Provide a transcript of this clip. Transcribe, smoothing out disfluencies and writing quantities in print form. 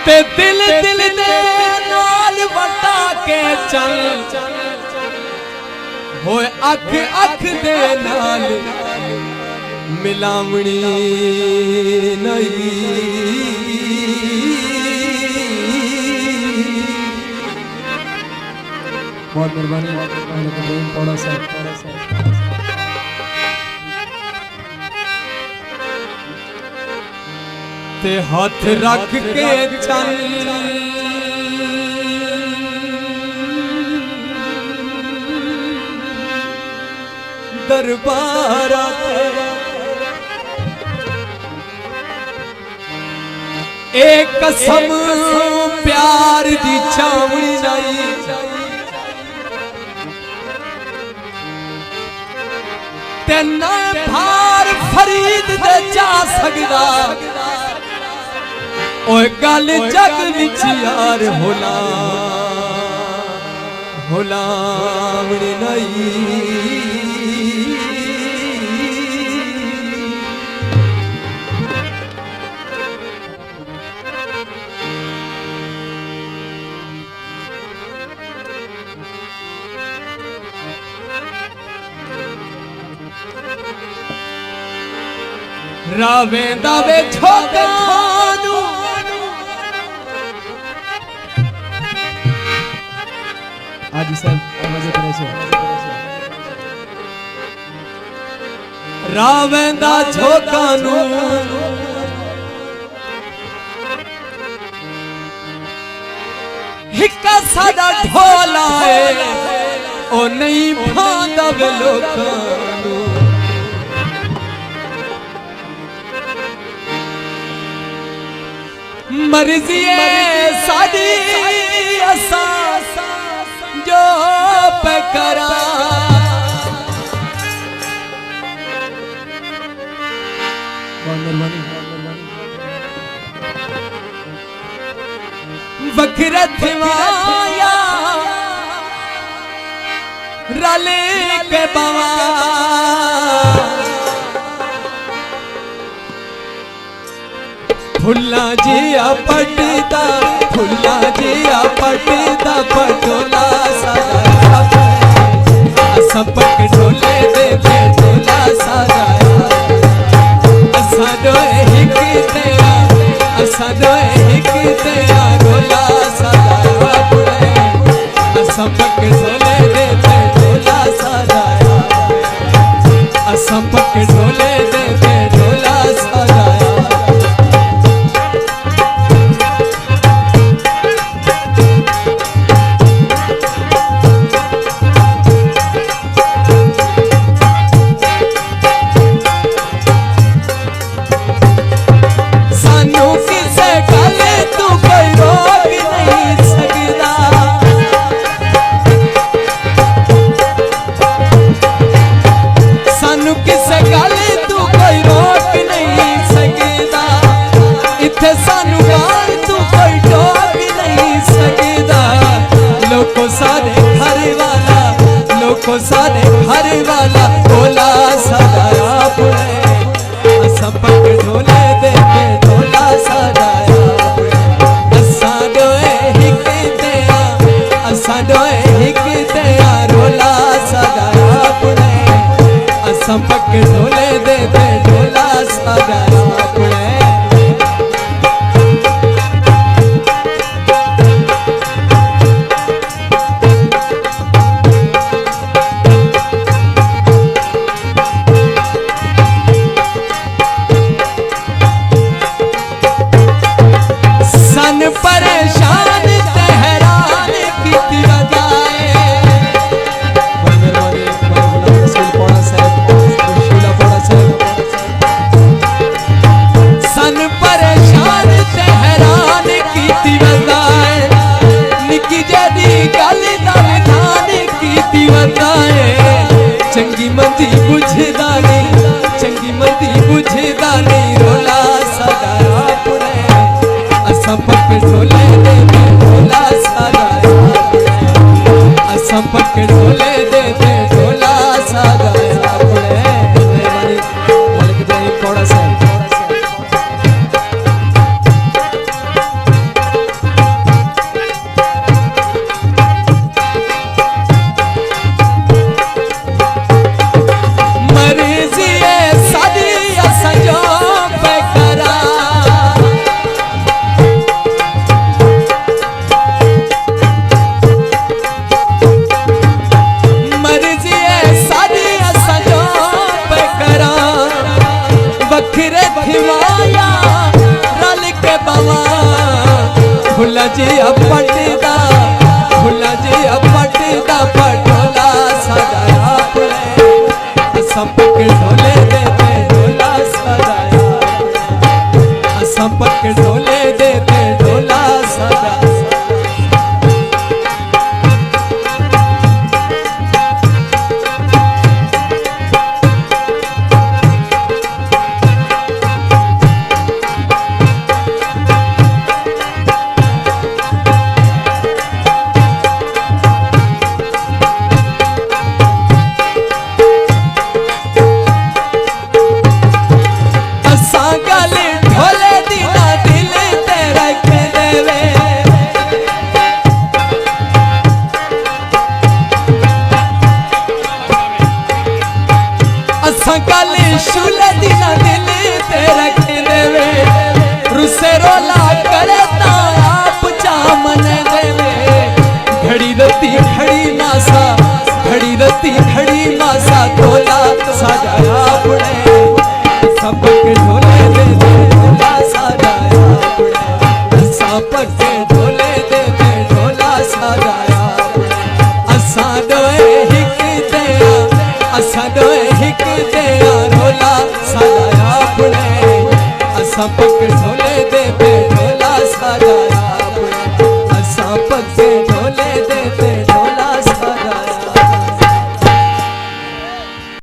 ते दिल दिल दे नाल वटा के चल होए अख अख दे नाल मिलावणी नहीं। बहुत मेहरबानी थोड़ा सा ते हाथ रख के चल दरबार एक कसम प्यार दी छावनी नहीं तेना भार फरीद दे जा सकदा ओए गल जग विच यार होला होलावणी नहीं। रावेंदा वे छोकानू आज सब मजे करे छे रावेंदा छोकानू हिक्का साडा ढोला है ओ नहीं भांदा वे लोकानू मर्जी साडी असा जो पे करा वखरत वाया रले के बावा फुल्ला जिया पटदा फुल्ला जिया पटदा पटोला सारा सबक ढोले दे ढोला सारा असा दोए हिक तेरा असा दोए हिक तेरा ढोला सारा सबक ढोले दे ढोला सारा सबक ढोले दे ढोला सारा सारे हर वाला ढोला सदाया पुणे सबक ढोले दे ढोला सदाया असा दोए हिक तेरा असा दोए हिक तेरा ढोला सदाया पुणे सबक ढोले दे ढोला सदाया पुणे परेशान तेहरान की बजाए सन परेशान तेहरान की बजाए निकी जदी गल दा विधान की बजाए चंगी मंदी बुझदा नहीं चंगी मंदी बुझदा नहीं रोला सदा पुणे सबक ढोले जी अपटदा भुला जी अपटदा पटोला सजाया अपने संपक ढोले देते ढोला सजाया संपक ढोले देते ढोला सजाया गले शुल दिना दिल ते रख देवे रुसे रोला करता आप चामन देवे घड़ी रती घड़ी मासा घड़ी रती घड़ी मासा तोला सजाया अपने सबके ढोले दे ढोला सजाया अपने सबके ढोले दे ढोला सजाया असा दोए हिक दया असा दोए हिक दया ढोला सजाया अपने संपक ढोले दे ढोला सजाया